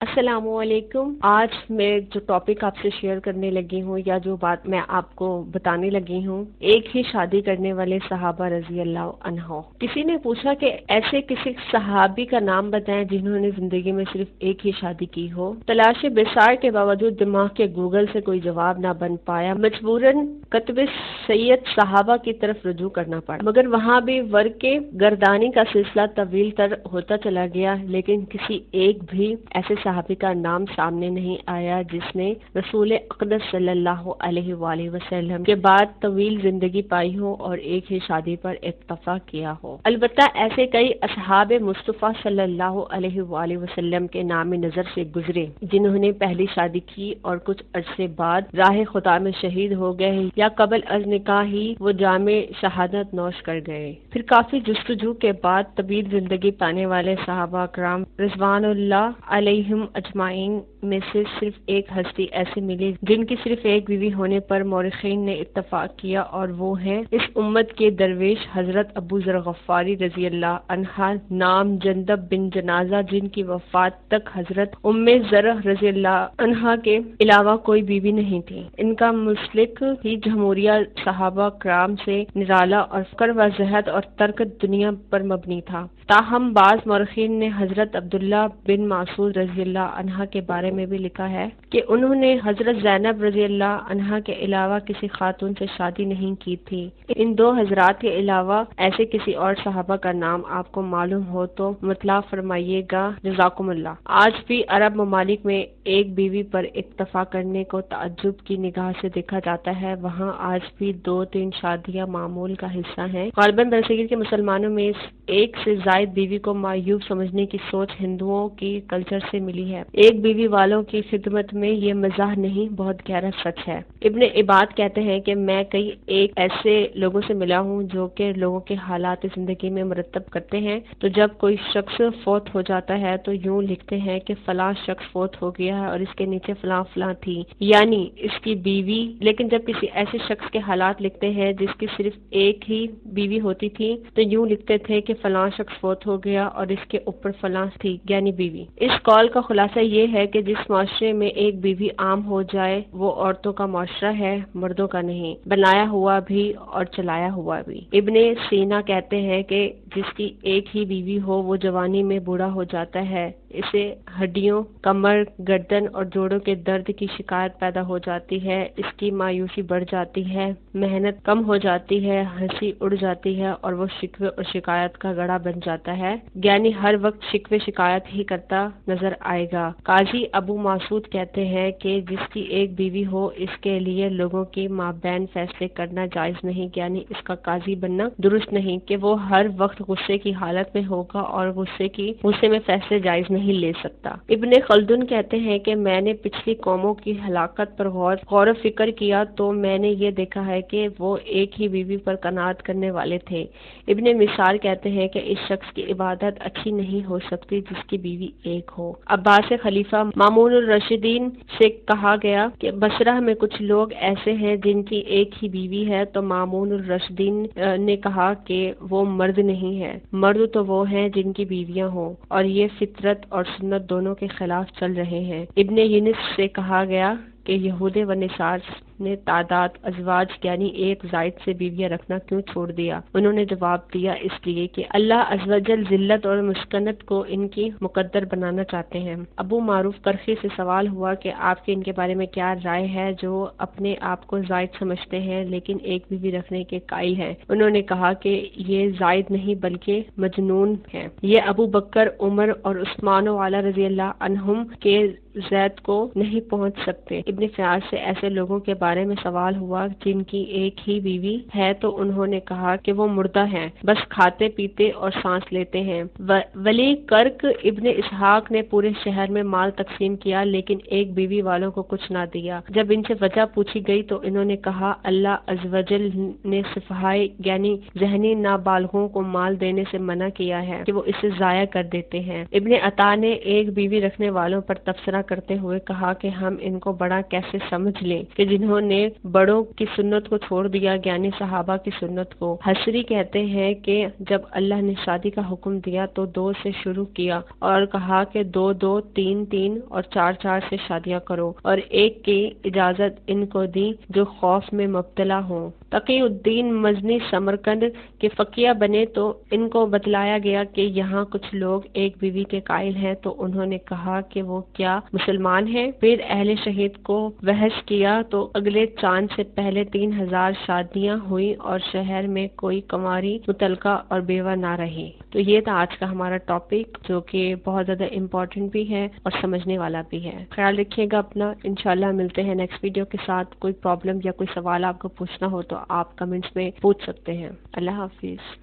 السلام علیکم۔ آج میں جو ٹاپک آپ سے شیئر کرنے لگی ہوں یا جو بات میں آپ کو بتانے لگی ہوں، ایک ہی شادی کرنے والے صحابہ رضی اللہ عنہ۔ کسی نے پوچھا کہ ایسے کسی صحابی کا نام بتائیں جنہوں نے زندگی میں صرف ایک ہی شادی کی ہو۔ تلاش بسار کے باوجود دماغ کے گوگل سے کوئی جواب نہ بن پایا، مجبوراً کتب سید صحابہ کی طرف رجوع کرنا پڑا، مگر وہاں بھی ورق کے گردانی کا سلسلہ طویل تر ہوتا چلا گیا، لیکن کسی ایک بھی ایسے صحابی کا نام سامنے نہیں آیا جس نے رسول اقدس صلی اللہ علیہ وآلہ وسلم کے بعد طویل زندگی پائی ہو اور ایک ہی شادی پر اکتفا کیا ہو۔ البتہ ایسے کئی اصحاب مصطفیٰ صلی اللہ علیہ وآلہ وسلم کے نام نظر سے گزرے جنہوں نے پہلی شادی کی اور کچھ عرصے بعد راہ خدا میں شہید ہو گئے یا قبل از نکاح ہی وہ جام شہادت نوش کر گئے۔ پھر کافی جستجو کے بعد طویل زندگی پانے والے صحابہ کرام رضوان اللہ علیہم اجمعین میں سے صرف ایک ہستی ایسی ملی جن کی صرف ایک بیوی ہونے پر مورخین نے اتفاق کیا، اور وہ ہیں اس امت کے درویش حضرت ابو ذر غفاری رضی اللہ عنہ، نام جندب بن جنازہ، جن کی وفات تک حضرت ام زرع رضی اللہ عنہ کے علاوہ کوئی بیوی نہیں تھی۔ ان کا مسلک ہی جمہوریہ صحابہ کرام سے نرالا اور فقر و زہد اور ترک دنیا پر مبنی تھا۔ تاہم بعض مورخین نے حضرت عبداللہ بن مسعود رضی اللہ عنہ کے بارے میں بھی لکھا ہے کہ انہوں نے حضرت زینب رضی اللہ عنہ کے علاوہ کسی خاتون سے شادی نہیں کی تھی۔ ان دو حضرات کے علاوہ ایسے کسی اور صحابہ کا نام آپ کو معلوم ہو تو مطلع فرمائیے گا، جزاکم اللہ۔ آج بھی عرب ممالک میں ایک بیوی پر اکتفا کرنے کو تعجب کی نگاہ سے دیکھا جاتا ہے، وہاں آج بھی 2-3 شادیاں معمول کا حصہ ہیں۔ غالباً برصغیر کے مسلمانوں میں ایک سے زائد بیوی کو معیوب سمجھنے کی سوچ ہندوؤں کی کلچر سے ملی ہے۔ ایک بیوی والوں کی خدمت میں یہ مزاح نہیں، بہت گہرا سچ ہے۔ ابن عباد کہتے ہیں کہ میں کئی ایک ایسے لوگوں سے ملا ہوں جو کہ لوگوں کے حالات زندگی میں مرتب کرتے ہیں، تو جب کوئی شخص فوت ہو جاتا ہے تو یوں لکھتے ہیں کہ فلاں شخص فوت ہو گیا ہے اور اس کے نیچے فلاں فلاں تھی، یعنی اس کی بیوی۔ لیکن جب کسی ایسے شخص کے حالات لکھتے ہیں جس کی صرف ایک ہی بیوی ہوتی تھی تو یوں لکھتے تھے کہ فلاں شخص فوت ہو گیا اور اس کے اوپر فلاں تھی، یعنی بیوی۔ اس قول کا خلاصہ یہ ہے کہ جس معاشرے میں ایک بیوی عام ہو جائے وہ عورتوں کا معاشرہ ہے، مردوں کا نہیں، بنایا ہوا بھی اور چلایا ہوا بھی۔ ابن سینا کہتے ہیں کہ جس کی ایک ہی بیوی ہو وہ جوانی میں بوڑھا ہو جاتا ہے، اسے ہڈیوں، کمر، گردن اور جوڑوں کے درد کی شکایت پیدا ہو جاتی ہے، اس کی مایوسی بڑھ جاتی ہے، محنت کم ہو جاتی ہے، ہنسی اڑ جاتی ہے اور وہ شکوے اور شکایت کا گڑھا بن جاتا ہے، یعنی ہر وقت شکوے شکایت ہی کرتا نظر آئے گا۔ قاضی ابو مسعود کہتے ہیں کہ جس کی ایک بیوی ہو اس کے لیے لوگوں کی مابین فیصلے کرنا جائز نہیں، یعنی اس کا قاضی بننا درست نہیں کہ وہ ہر وقت غصے کی حالت میں ہوگا اور غصے میں فیصلے جائز نہیں لے سکتا۔ ابن خلدون کہتے ہیں کہ میں نے پچھلی قوموں کی ہلاکت پر غور و فکر کیا تو میں نے یہ دیکھا ہے کہ وہ ایک ہی بیوی پر قناعت کرنے والے تھے۔ ابن مثال کہتے ہیں کہ اس شخص کی عبادت اچھی نہیں ہو سکتی جس کی بیوی ایک ہو۔ عباس خلیفہ مامون الراشدین سے کہا گیا کہ بصرہ میں کچھ لوگ ایسے ہیں جن کی ایک ہی بیوی ہے، تو مامون الراشدین نے کہا کہ وہ مرد نہیں ہے، مرد تو وہ ہیں جن کی بیویاں ہوں، اور یہ فطرت اور سنت دونوں کے خلاف چل رہے ہیں۔ ابن یونس سے کہا گیا کہ یہود و نصارہ نے تعداد ازواج یعنی ایک زائد سے بیویاں رکھنا کیوں چھوڑ دیا؟ انہوں نے جواب دیا اس لیے کہ اللہ عز و جل ذلت اور مسکنت کو ان کی مقدر بنانا چاہتے ہیں۔ ابو معروف کرخی سے سوال ہوا کہ آپ کی ان کے بارے میں کیا رائے ہے جو اپنے آپ کو زائد سمجھتے ہیں لیکن ایک بیوی رکھنے کے قائل ہیں؟ انہوں نے کہا کہ یہ زائد نہیں بلکہ مجنون ہے، یہ ابو بکر، عمر اور عثمان و علی رضی اللہ عنہم کے زید کو نہیں پہنچ سکتے۔ ابن فیاض سے ایسے لوگوں کے بارے میں سوال ہوا جن کی ایک ہی بیوی ہے تو انہوں نے کہا کہ وہ مردہ ہیں، بس کھاتے پیتے اور سانس لیتے ہیں۔ ولی کرک ابن اسحاق نے پورے شہر میں مال تقسیم کیا لیکن ایک بیوی والوں کو کچھ نہ دیا۔ جب ان سے وجہ پوچھی گئی تو انہوں نے کہا اللہ عز و جل نے سفہاء یعنی ذہنی نابالغوں کو مال دینے سے منع کیا ہے کہ وہ اسے ضائع کر دیتے ہیں۔ ابن عطا نے ایک بیوی رکھنے والوں پر تبصرہ کرتے ہوئے کہا کہ ہم ان کو بڑا کیسے سمجھ لیں کہ جنہوں انہوں نے بڑوں کی سنت کو چھوڑ دیا، یعنی صحابہ کی سنت کو۔ حسری کہتے ہیں کہ جب اللہ نے شادی کا حکم دیا تو 2 سے شروع کیا اور کہا کہ 2 2 3 3 اور 4 4 سے شادیاں کرو، اور ایک کی اجازت ان کو دی جو خوف میں مبتلا ہوں۔ تقی الدین مزنی سمرقند کے فقیہ بنے تو ان کو بتلایا گیا کہ یہاں کچھ لوگ ایک بیوی کے قائل ہیں، تو انہوں نے کہا کہ وہ کیا مسلمان ہیں؟ پھر اہل شہید کو بحث کیا تو اگلے چاند سے پہلے 3000 شادیاں ہوئی اور شہر میں کوئی کنواری مطلقہ اور بیوہ نہ رہی۔ تو یہ تھا آج کا ہمارا ٹاپک، جو کہ بہت زیادہ امپورٹنٹ بھی ہے اور سمجھنے والا بھی ہے۔ خیال رکھیے گا اپنا، انشاءاللہ ملتے ہیں نیکسٹ ویڈیو کے ساتھ۔ کوئی پرابلم یا کوئی سوال آپ کو پوچھنا ہو تو آپ کمنٹس میں پوچھ سکتے ہیں۔ اللہ حافظ۔